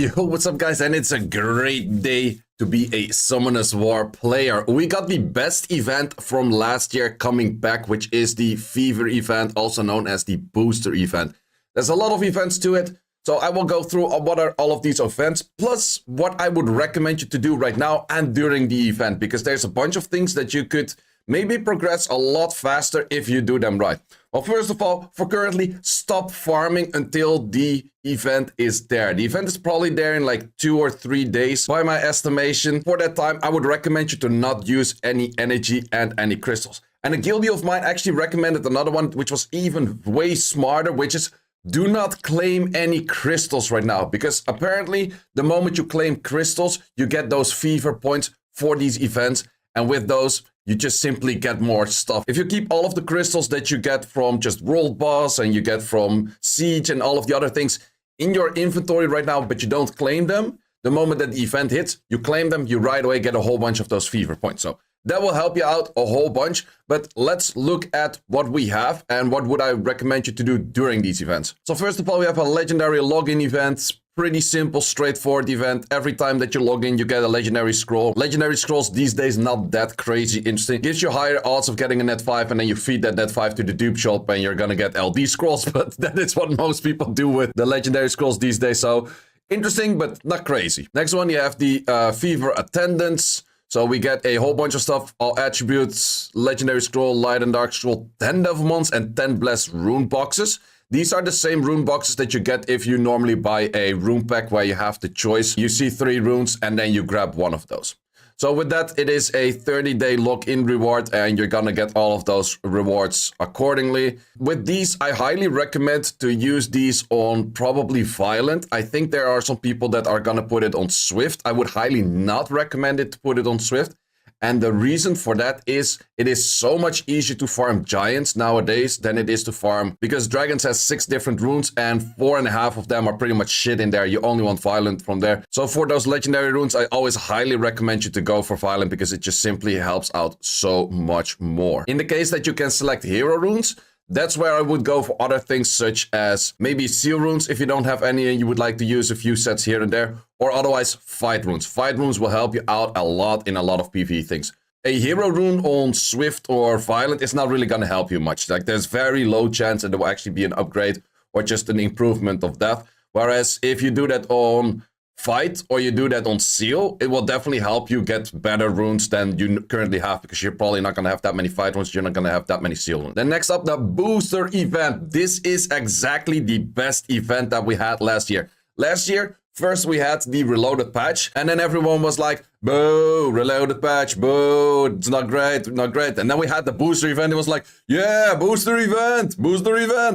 Yo, what's up guys, and it's a great day to be a Summoners War player. We got the best event from last year coming back, which is the Fever event, also known as the Booster event. There's a lot of events to it, so I will go through what are all of these events, plus what I would recommend you to do right now and during the event, because there's a bunch of things that you could maybe progress a lot faster if you do them right. Well, first of all, for currently, stop farming until the event is there. The event is probably there in like 2 or 3 days by my estimation. For that time, I would recommend you to not use any energy and any crystals. And a guildie of mine actually recommended another one, which was even way smarter, which is do not claim any crystals right now. Because apparently, the moment you claim crystals, you get those fever points for these events. And with those, you just simply get more stuff. If you keep all of the crystals that you get from just World Boss and you get from Siege and all of the other things in your inventory right now, but you don't claim them, the moment that the event hits, you claim them, you right away get a whole bunch of those fever points. So that will help you out a whole bunch. But let's look at what we have and what would I recommend you to do during these events. So first of all, we have a legendary login event. Pretty simple, straightforward event. Every time that you log in, you get a legendary scroll. Legendary scrolls these days not that crazy interesting. Gives you higher odds of getting a net 5, and then you feed that net 5 to the dupe shop and you're gonna get LD scrolls. But that is what most people do with the legendary scrolls these days. So interesting, but not crazy. Next one, you have the Fever Attendance. So we get a whole bunch of stuff, all attributes, legendary scroll, light and dark scroll, 10 devil mons and 10 blessed rune boxes. These are the same rune boxes that you get if you normally buy a rune pack where you have the choice. You see 3 runes and then you grab one of those. So with that, it is a 30-day login reward and you're gonna get all of those rewards accordingly. With these, I highly recommend to use these on probably Violent. I think there are some people that are gonna put it on Swift. I would highly not recommend it to put it on Swift. And the reason for that is it is so much easier to farm giants nowadays than it is to farm, because dragons has 6 different runes and 4.5 of them are pretty much shit in there. You only want violent from there. So for those legendary runes, I always highly recommend you to go for violent because it just simply helps out so much more. In the case that you can select hero runes, that's where I would go for other things such as maybe seal runes if you don't have any and you would like to use a few sets here and there, or otherwise fight runes. Fight runes will help you out a lot in a lot of PvE things. A hero rune on Swift or Violent is not really going to help you much. Like there's very low chance that it will actually be an upgrade or just an improvement of that. Whereas if you do that on Fight or you do that on Seal, it will definitely help you get better runes than you currently have, because you're probably not going to have that many fight runes, you're not going to have that many seal runes. Then next up, the Booster event. This is exactly the best event that we had last year. Last year, first we had the reloaded patch, and then everyone was like, boo, reloaded patch, boo, it's not great, not great. And then we had the booster event, it was like, yeah, booster event,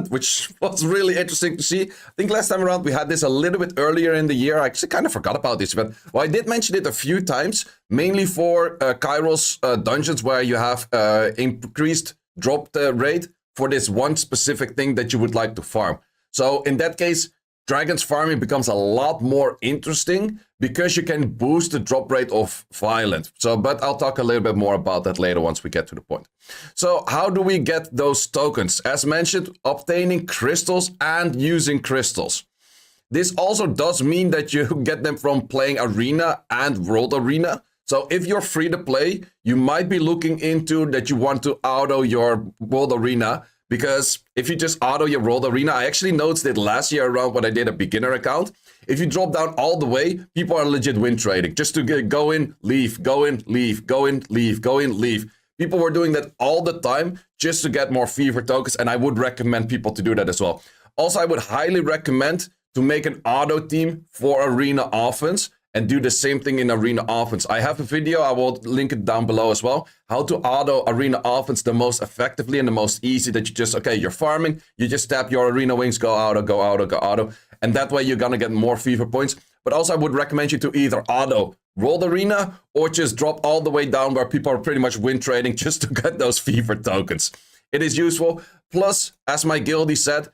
which was really interesting to see. I think last time around we had this a little bit earlier in the year. I actually kind of forgot about this event. Well, I did mention it a few times, mainly for Kairos dungeons where you have increased drop rate for this one specific thing that you would like to farm. So in that case, Dragons farming becomes a lot more interesting because you can boost the drop rate of Violent. But I'll talk a little bit more about that later once we get to the point. So how do we get those tokens? As mentioned, obtaining crystals and using crystals. This also does mean that you get them from playing Arena and World Arena. So if you're free to play, you might be looking into that you want to auto your World Arena. Because if you just auto your World Arena, I actually noticed it last year around when I did a beginner account. If you drop down all the way, people are legit win trading. Just to go in, leave, go in, leave, go in, leave, go in, leave. People were doing that all the time just to get more fever tokens, and I would recommend people to do that as well. Also, I would highly recommend to make an auto team for Arena Offense and do the same thing in Arena Offense. I have a video, I will link it down below as well, how to auto Arena Offense the most effectively and the most easy, that you just, okay, you're farming, you just tap your Arena Wings, go auto, go auto, go auto, and that way you're gonna get more fever points. But also I would recommend you to either auto World Arena or just drop all the way down where people are pretty much win trading just to get those fever tokens. It is useful. Plus, as my guildie said,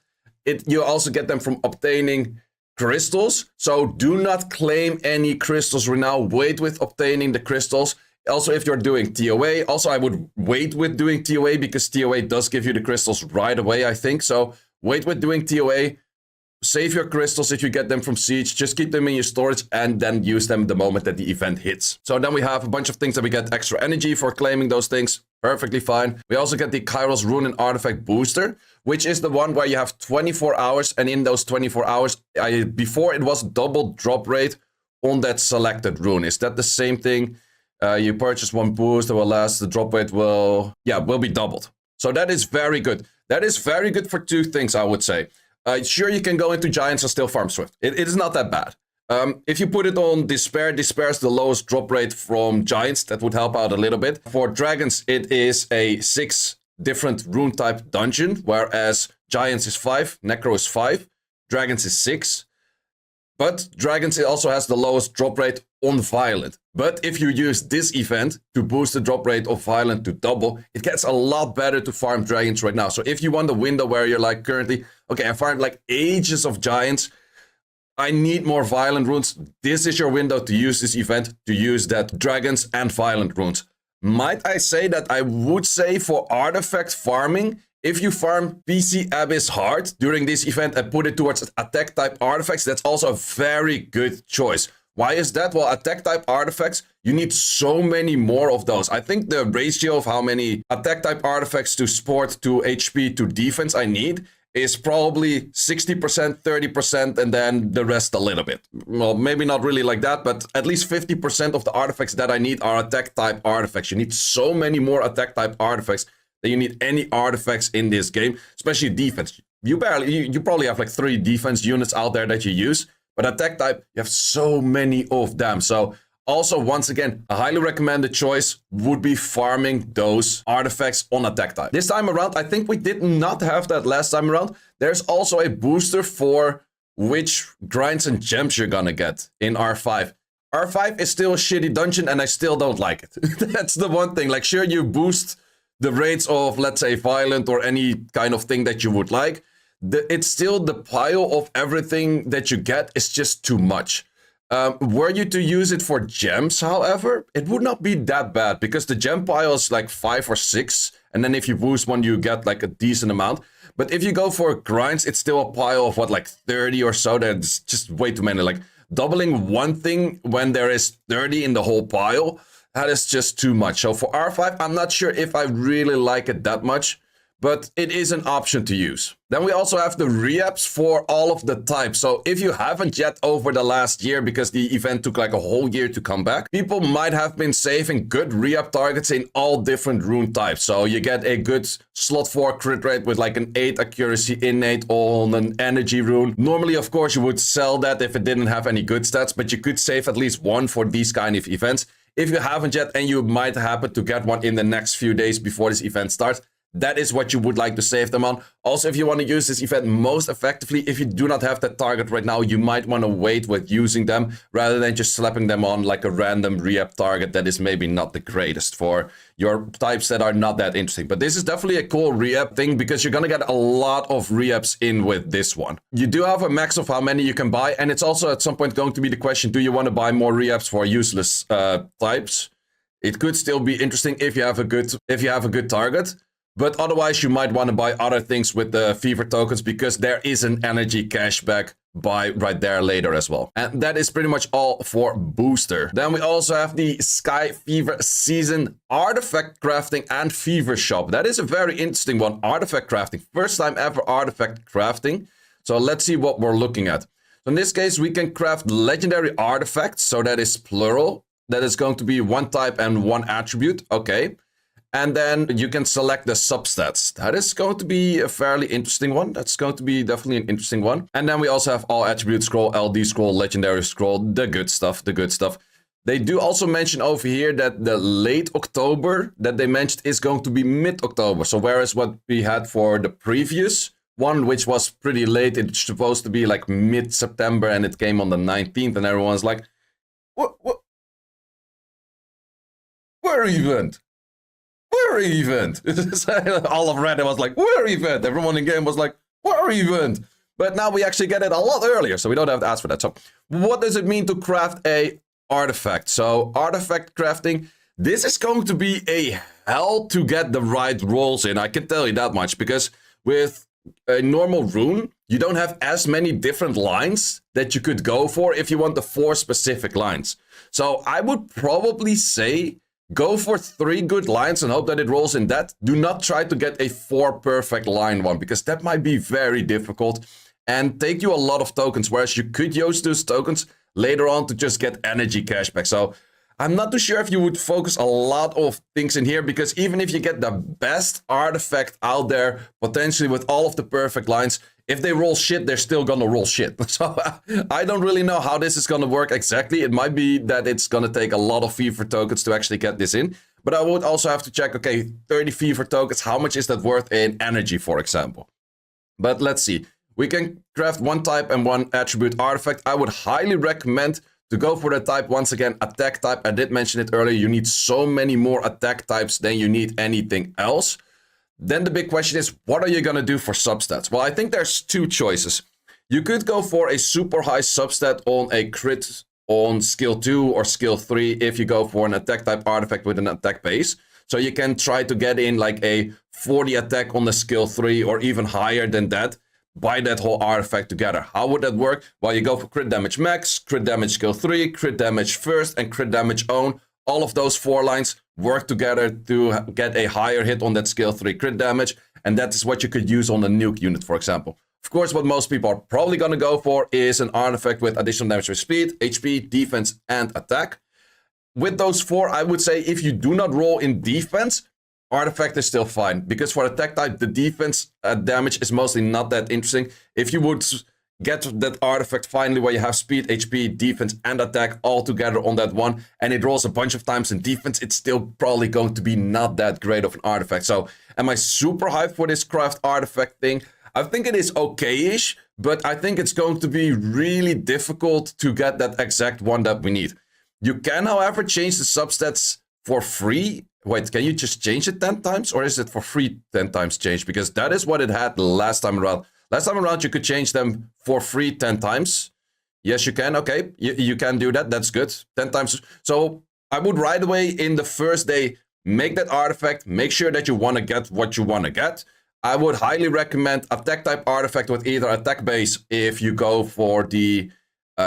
you also get them from obtaining crystals. So do not claim any crystals right now. Wait with obtaining the crystals. Also, if you're doing TOA, also I would wait with doing TOA because TOA does give you the crystals right away, I think. So wait with doing TOA. save your crystals if you get them from Siege, just keep them in your storage and then use them the moment that the event hits. So then we have a bunch of things that we get extra energy for claiming those things. Perfectly fine. We also get the Kairos Rune and Artifact Booster, which is the one where you have 24 hours, and in those 24 hours, before it was double drop rate on that selected rune. Is that the same thing? You purchase one boost that will last, the drop rate will be doubled. So that is very good. That is very good for two things, I would say. Sure, you can go into Giants and still farm Swift. It is not that bad. If you put it on Despair, Despair is the lowest drop rate from Giants. That would help out a little bit. For Dragons, it is a 6 different rune type dungeon, whereas Giants is 5, Necro is 5, Dragons is 6. But Dragons also has the lowest drop rate on Violent. But if you use this event to boost the drop rate of Violent to double, it gets a lot better to farm Dragons right now. So if you want a window where you're like currently, okay, I farmed like ages of Giants, I need more Violent runes, this is your window to use this event, to use that Dragons and Violent runes. Might I say that I would say for artifact farming, if you farm PC Abyss hard during this event and put it towards attack type artifacts, that's also a very good choice. Why is that? Well, attack type artifacts, you need so many more of those. I think the ratio of how many attack type artifacts to support, to HP, to defense I need is probably 60%, 30%, and then the rest a little bit. Well, maybe not really like that, but at least 50% of the artifacts that I need are attack type artifacts. You need so many more attack type artifacts than you need any artifacts in this game, especially defense. You probably have like 3 defense units out there that you use, but attack type, you have so many of them. So also, once again, a highly recommended choice would be farming those artifacts on attack type. This time around, I think we did not have that last time around. There's also a booster for which grinds and gems you're gonna get in R5. R5 is still a shitty dungeon and I still don't like it. That's the one thing. Like, sure, you boost the rates of, let's say, Violent or any kind of thing that you would like. It's still the pile of everything that you get is just too much. Were you to use it for gems, however, it would not be that bad because the gem pile is like 5 or 6. And then if you boost one, you get like a decent amount. But if you go for grinds, it's still a pile of what, like 30 or so. That's just way too many. Like doubling one thing when there is 30 in the whole pile, that is just too much. So for R5, I'm not sure if I really like it that much, but it is an option to use. Then we also have the re-ups for all of the types. So if you haven't yet over the last year, because the event took like a whole year to come back, people might have been saving good re-up targets in all different rune types. So you get a good slot 4 crit rate with like an 8 accuracy innate on an energy rune. Normally, of course, you would sell that if it didn't have any good stats, but you could save at least one for these kind of events. If you haven't yet, and you might happen to get one in the next few days before this event starts, that is what you would like to save them on. Also, if you want to use this event most effectively, if you do not have that target right now, you might want to wait with using them rather than just slapping them on like a random re-up target that is maybe not the greatest for your types that are not that interesting. But this is definitely a cool re-up thing because you're going to get a lot of re-ups in with this one. You do have a max of how many you can buy, and it's also at some point going to be the question, do you want to buy more re-ups for useless types? It could still be interesting if you have a good target. But otherwise, you might want to buy other things with the Fever tokens because there is an energy cashback buy right there later as well. And that is pretty much all for Booster. Then we also have the Sky Fever Season Artifact Crafting and Fever Shop. That is a very interesting one. Artifact Crafting. First time ever Artifact Crafting. So let's see what we're looking at. So in this case, we can craft legendary artifacts. So that is plural. That is going to be 1 type and 1 attribute. Okay. And then you can select the substats. That is going to be a fairly interesting one. That's going to be definitely an interesting one. And then we also have all attribute scroll, LD scroll, legendary scroll, the good stuff, the good stuff. They do also mention over here that the late October that they mentioned is going to be mid-October. So whereas what we had for the previous one, which was pretty late, it's supposed to be like mid-September and it came on the 19th and everyone's like, what? Where event? Where event? All of Reddit was like, where event? Everyone in game was like, where event? But now we actually get it a lot earlier, so we don't have to ask for that. So what does it mean to craft a artifact? So artifact crafting, this is going to be a hell to get the right rolls in. I can tell you that much, because with a normal rune, you don't have as many different lines that you could go for if you want the 4 specific lines. So I would probably say go for 3 good lines and hope that it rolls in that. Do not try to get a 4 perfect line one, because that might be very difficult and take you a lot of tokens, whereas you could use those tokens later on to just get energy cashback. So I'm not too sure if you would focus a lot of things in here, because even if you get the best artifact out there, potentially with all of the perfect lines, if they roll shit, they're still gonna roll shit. So I don't really know how this is gonna work exactly. It might be that it's gonna take a lot of fever tokens to actually get this in. But I would also have to check, okay, 30 fever tokens, how much is that worth in energy, for example? But let's see. We can craft 1 type and 1 attribute artifact. I would highly recommend to go for the type, once again, attack type. I did mention it earlier, you need so many more attack types than you need anything else. Then the big question is, what are you going to do for substats? Well, I think there's 2 choices. You could go for a super high substat on a crit on skill 2 or skill 3 if you go for an attack type artifact with an attack base. So you can try to get in like a 40 attack on the skill 3 or even higher than that. Buy that whole artifact together. How would that work? Well, you go for crit damage max, crit damage skill 3, crit damage first, and crit damage own. All of those 4 lines work together to get a higher hit on that skill 3 crit damage, and that is what you could use on the nuke unit, for example. Of course, what most people are probably going to go for is an artifact with additional damage with speed, HP, defense, and attack. With those 4, I would say if you do not roll in defense, artifact is still fine, because for attack type, the defense damage is mostly not that interesting. If you would get that artifact finally where you have speed, HP, defense, and attack all together on that one, and it rolls a bunch of times in defense, it's still probably going to be not that great of an artifact. So am I super hyped for this craft artifact thing? I think it is okay-ish, but I think it's going to be really difficult to get that exact one that we need. You can, however, change the substats for free. Wait, can you just change it 10 times? Or is it for free 10 times change? Because that is what it had last time around. Last time around, you could change them for free 10 times. Yes, you can. Okay, you can do that. That's good. 10 times. So I would right away in the first day, make that artifact. Make sure that you want to get what you want to get. I would highly recommend attack type artifact with either attack base if you go for the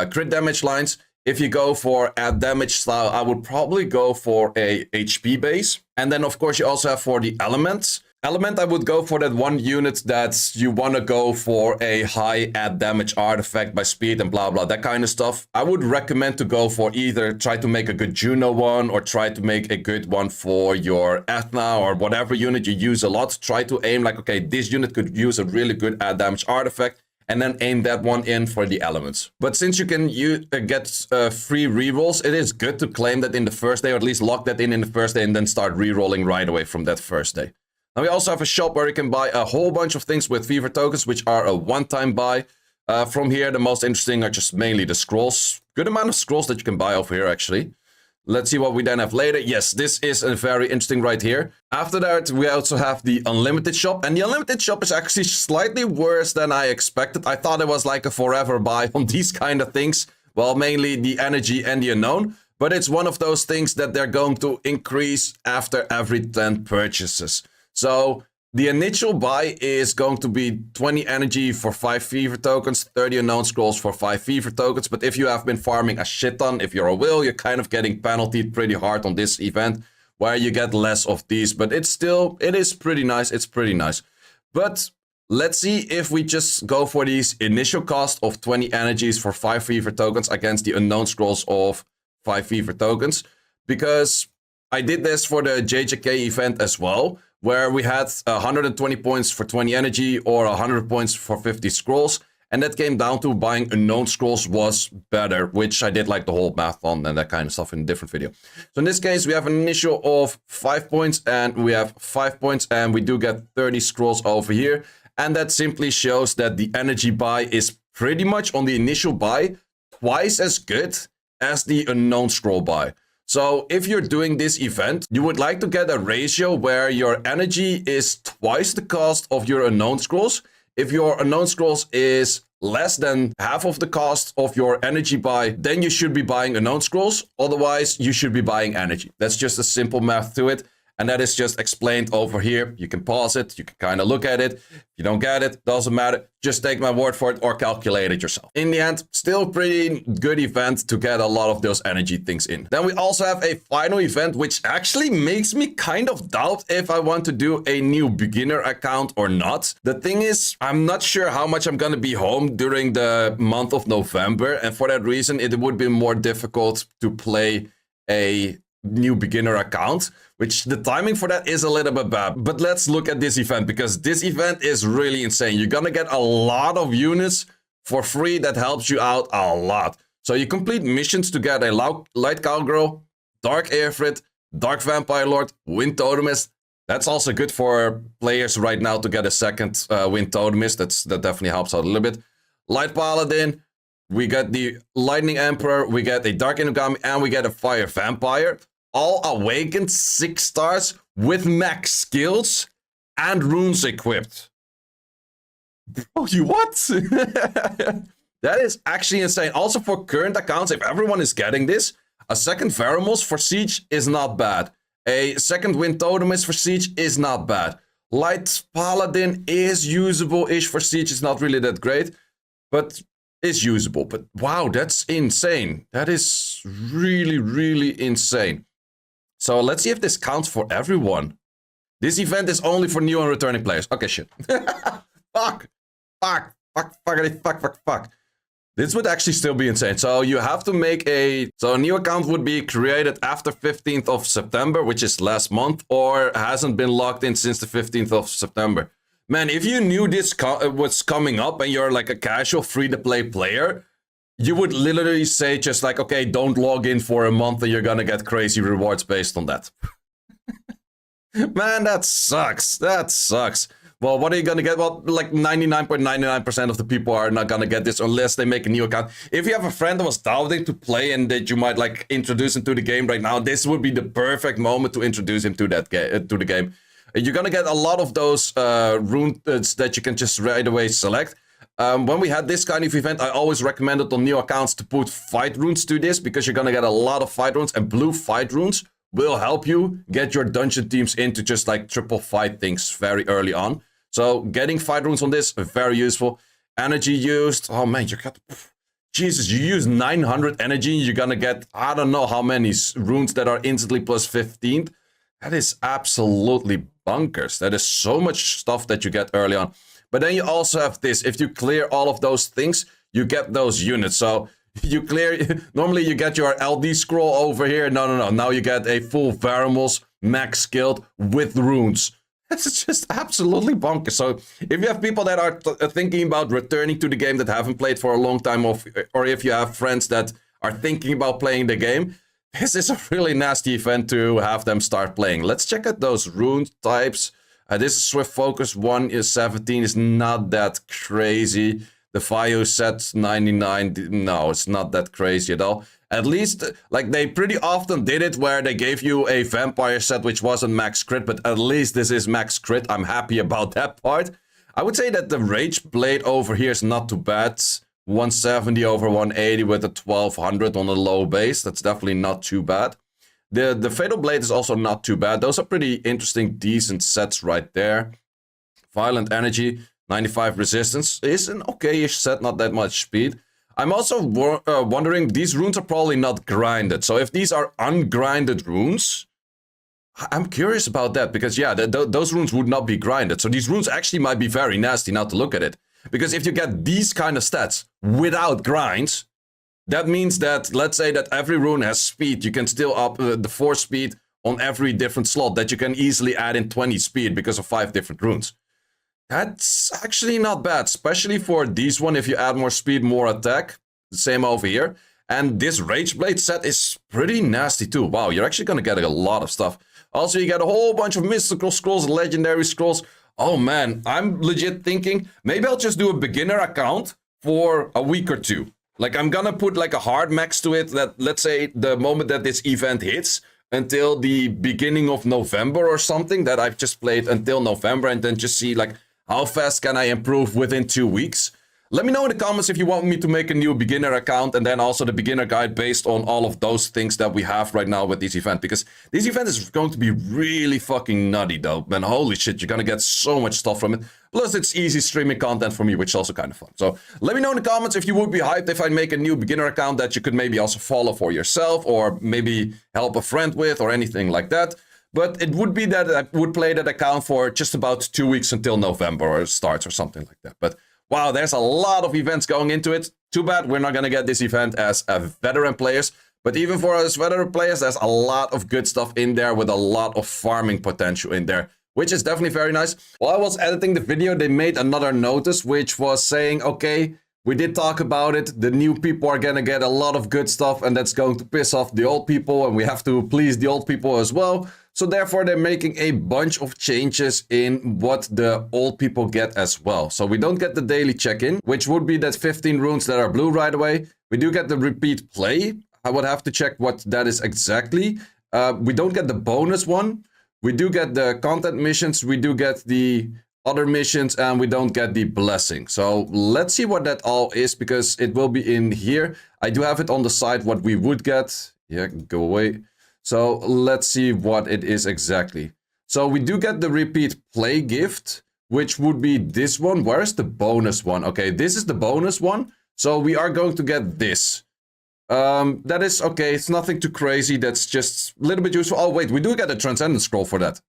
crit damage lines. If you go for a damage style, I would probably go for a HP base. And then, of course, you also have for the elements. Element, I would go for that one unit that you want to go for a high add damage artifact by speed and blah, blah, that kind of stuff. I would recommend to go for either try to make a good Juno one or try to make a good one for your Ethna or whatever unit you use a lot. Try to aim like, okay, this unit could use a really good add damage artifact, and then aim that one in for the elements. But since you can get free rerolls, it is good to claim that in the first day, or at least lock that in the first day, and then start rerolling right away from that first day. Now we also have a shop where you can buy a whole bunch of things with fever tokens, which are a one-time buy. From here, the most interesting are just mainly the scrolls. Good amount of scrolls that you can buy over here, actually. Let's see what we then have later. Yes, this is a very interesting right here. After that, we also have the unlimited shop. And the unlimited shop is actually slightly worse than I expected. I thought it was like a forever buy on these kind of things. Well, mainly the energy and the unknown. But it's one of those things that they're going to increase after every 10 purchases. So the initial buy is going to be 20 energy for 5 fever tokens, 30 unknown scrolls for 5 fever tokens. But if you have been farming a shit ton, if you're a whale, you're kind of getting penaltied pretty hard on this event, where you get less of these. But it is pretty nice. It's pretty nice. But let's see if we just go for these initial cost of 20 energies for 5 fever tokens against the unknown scrolls of 5 fever tokens. Because I did this for the JJK event as well, where we had 120 points for 20 energy or 100 points for 50 scrolls. And that came down to buying unknown scrolls was better, which I did like the whole math on and that kind of stuff in a different video. So in this case, we have an initial of 5 points and we have 5 points and we do get 30 scrolls over here. And that simply shows that the energy buy is pretty much on the initial buy twice as good as the unknown scroll buy. So if you're doing this event, you would like to get a ratio where your energy is twice the cost of your unknown scrolls. If your unknown scrolls is less than half of the cost of your energy buy, then you should be buying unknown scrolls. Otherwise, you should be buying energy. That's just a simple math to it. And that is just explained over here. You can pause it. You can kind of look at it. If you don't get it, doesn't matter. Just take my word for it or calculate it yourself. In the end, still pretty good event to get a lot of those energy things in. Then we also have a final event, which actually makes me kind of doubt if I want to do a new beginner account or not. The thing is, I'm not sure how much I'm going to be home during the month of November. And for that reason, it would be more difficult to play a new beginner account, which the timing for that is a little bit bad. But let's look at this event, because this event is really insane. You're gonna get a lot of units for free that helps you out a lot. So you complete missions to get a light cowgirl, dark airfrit, dark vampire lord, wind totemist. That's also good for players right now to get a second wind totemist. That definitely helps out a little bit. Light paladin, we get the lightning emperor, we get a dark inugami, and we get a fire vampire. All awakened 6 stars with max skills and runes equipped. Bro, you what? That is actually insane. Also for current accounts, if everyone is getting this, a second Veramos for Siege is not bad. A second Wind Totemist for Siege is not bad. Light Paladin is usable-ish for Siege. It's not really that great, but is usable. But wow, that's insane. That is really, really insane. So let's see if this counts for everyone. This event is only for new and returning players. Okay, shit. Fuck. This would actually still be insane. So you have to make a new account would be created after 15th of September, which is last month, or hasn't been logged in since the 15th of September. Man, if you knew this was coming up and you're like a casual free-to-play player, you would literally say just like, okay, don't log in for a month and you're gonna get crazy rewards based on that. Man, that sucks. That sucks. Well, what are you gonna get? Well, like 99.99% of the people are not gonna get this unless they make a new account. If you have a friend that was doubting to play and that you might like introduce him to the game right now, this would be the perfect moment to introduce him to that to the game. You're gonna get a lot of those runes that you can just right away select. When we had this kind of event, I always recommended on new accounts to put fight runes to this, because you're gonna get a lot of fight runes, and blue fight runes will help you get your dungeon teams into just like triple fight things very early on. So getting fight runes on this, very useful. Energy used, oh man, you got, Jesus, you use 900 energy, you're gonna get, I don't know how many runes that are instantly plus 15. That is absolutely bonkers. That is so much stuff that you get early on. But then you also have this. If you clear all of those things, you get those units. So you clear, normally you get your LD scroll over here. No. Now you get a full Veramos max skilled with runes. That's just absolutely bonkers. So if you have people that are thinking about returning to the game that haven't played for a long time, or if you have friends that are thinking about playing the game, this is a really nasty event to have them start playing. Let's check out those rune types. This is Swift Focus 1 is 17, is not that crazy. The Fio set 99, no, it's not that crazy at all. At least, like, they pretty often did it where they gave you a vampire set which wasn't max crit, but at least this is max crit. I'm happy about that part. I would say that the Rage Blade over here is not too bad. 170 over 180 with a 1200 on a low base. That's definitely not too bad. The Fatal Blade is also not too bad. Those are pretty interesting, decent sets right there. Violent Energy, 95 resistance is an okay-ish set, not that much speed. I'm also wondering, these runes are probably not grinded. So if these are ungrinded runes, I'm curious about that, because yeah, those runes would not be grinded. So these runes actually might be very nasty now to look at it. Because if you get these kind of stats without grinds, that means that, let's say that every rune has speed, you can still up the 4 speed on every different slot, that you can easily add in 20 speed because of 5 different runes. That's actually not bad, especially for these one. If you add more speed, more attack, same over here. And this Rage Blade set is pretty nasty too. Wow, you're actually gonna get a lot of stuff. Also, you get a whole bunch of mystical scrolls, legendary scrolls. Oh man, I'm legit thinking maybe I'll just do a beginner account for a week or two. Like, I'm gonna put like a hard max to it, that let's say the moment that this event hits until the beginning of November or something, that I've just played until November, and then just see like how fast can I improve within 2 weeks. Let me know in the comments if you want me to make a new beginner account and then also the beginner guide based on all of those things that we have right now with this event. Because this event is going to be really fucking nutty though. Man, holy shit, you're gonna get so much stuff from it. Plus, it's easy streaming content for me, which is also kind of fun. So let me know in the comments if you would be hyped if I make a new beginner account that you could maybe also follow for yourself or maybe help a friend with or anything like that. But it would be that I would play that account for just about 2 weeks until November or starts or something like that. But wow, there's a lot of events going into it. Too bad we're not going to get this event as veteran players. But even for us veteran players, there's a lot of good stuff in there with a lot of farming potential in there, which is definitely very nice. While I was editing the video, they made another notice, which was saying, okay, we did talk about it. The new people are going to get a lot of good stuff, and that's going to piss off the old people, and we have to please the old people as well. So therefore, they're making a bunch of changes in what the old people get as well. So we don't get the daily check-in, which would be that 15 runes that are blue right away. We do get the repeat play. I would have to check what that is exactly. We don't get the bonus one. We do get the content missions. We do get the other missions, and we don't get the blessing. So let's see what that all is, because it will be in here. I do have it on the side what we would get. Yeah, go away. So let's see what it is exactly. So we do get the repeat play gift, which would be this one. Where's the bonus one? Okay, this is the bonus one. So we are going to get this. That is okay. It's nothing too crazy. That's just a little bit useful. Oh wait, we do get a transcendent scroll for that.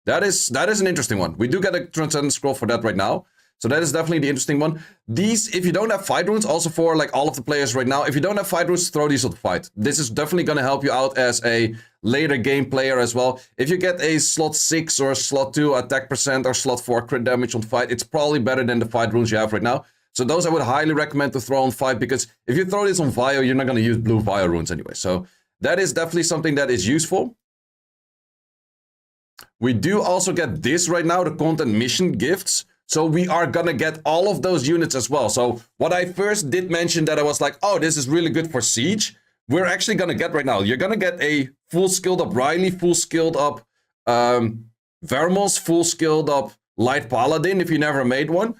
That is an interesting one. We do get a transcendent scroll for that right now. So that is definitely the interesting one. These, if you don't have fight runes, also for like all of the players right now, if you don't have fight runes, throw these on the fight. This is definitely going to help you out as a later game player as well. If you get a slot 6 or slot 2 attack percent or slot 4 crit damage on fight, it's probably better than the fight runes you have right now. So those I would highly recommend to throw on fight, because if you throw this on Vio, you're not going to use blue Vio runes anyway. So that is definitely something that is useful. We do also get this right now, the content mission gifts. So we are gonna get all of those units as well. So what I first did mention that I was like, oh, this is really good for Siege. We're actually gonna get right now. You're gonna get a full skilled up Riley, full skilled up Vermos, full skilled up Light Paladin if you never made one.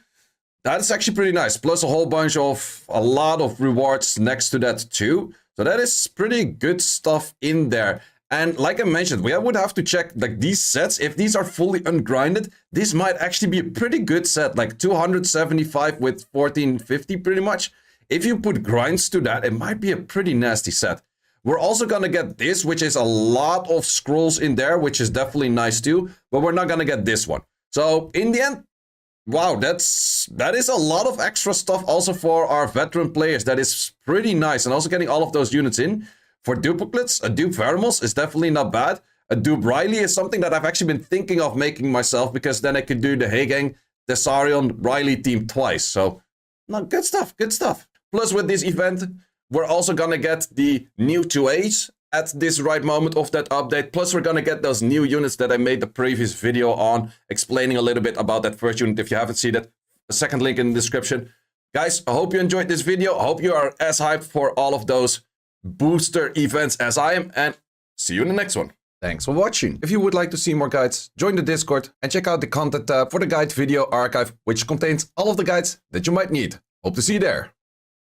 That's actually pretty nice. Plus a lot of rewards next to that too. So that is pretty good stuff in there. And like I mentioned, we would have to check like these sets. If these are fully ungrinded, this might actually be a pretty good set, like 275 with 1450 pretty much. If you put grinds to that, it might be a pretty nasty set. We're also gonna get this, which is a lot of scrolls in there, which is definitely nice too, but we're not gonna get this one. So in the end, wow, that is a lot of extra stuff also for our veteran players. That is pretty nice. And also getting all of those units in. For duplicates, a dupe Vermos is definitely not bad. A dupe Riley is something that I've actually been thinking of making myself, because then I could do the Heigang, Thessarion, Riley team twice. So, no, good stuff, good stuff. Plus with this event, we're also gonna get the new 2As at this right moment of that update. Plus we're gonna get those new units that I made the previous video on, explaining a little bit about that first unit. If you haven't seen it, a second link in the description. Guys, I hope you enjoyed this video. I hope you are as hyped for all of those booster events as I am, and see you in the next one. Thanks for watching. If you would like to see more guides, join the Discord and check out the content tab for the guide video archive, which contains all of the guides that you might need. Hope to see you there.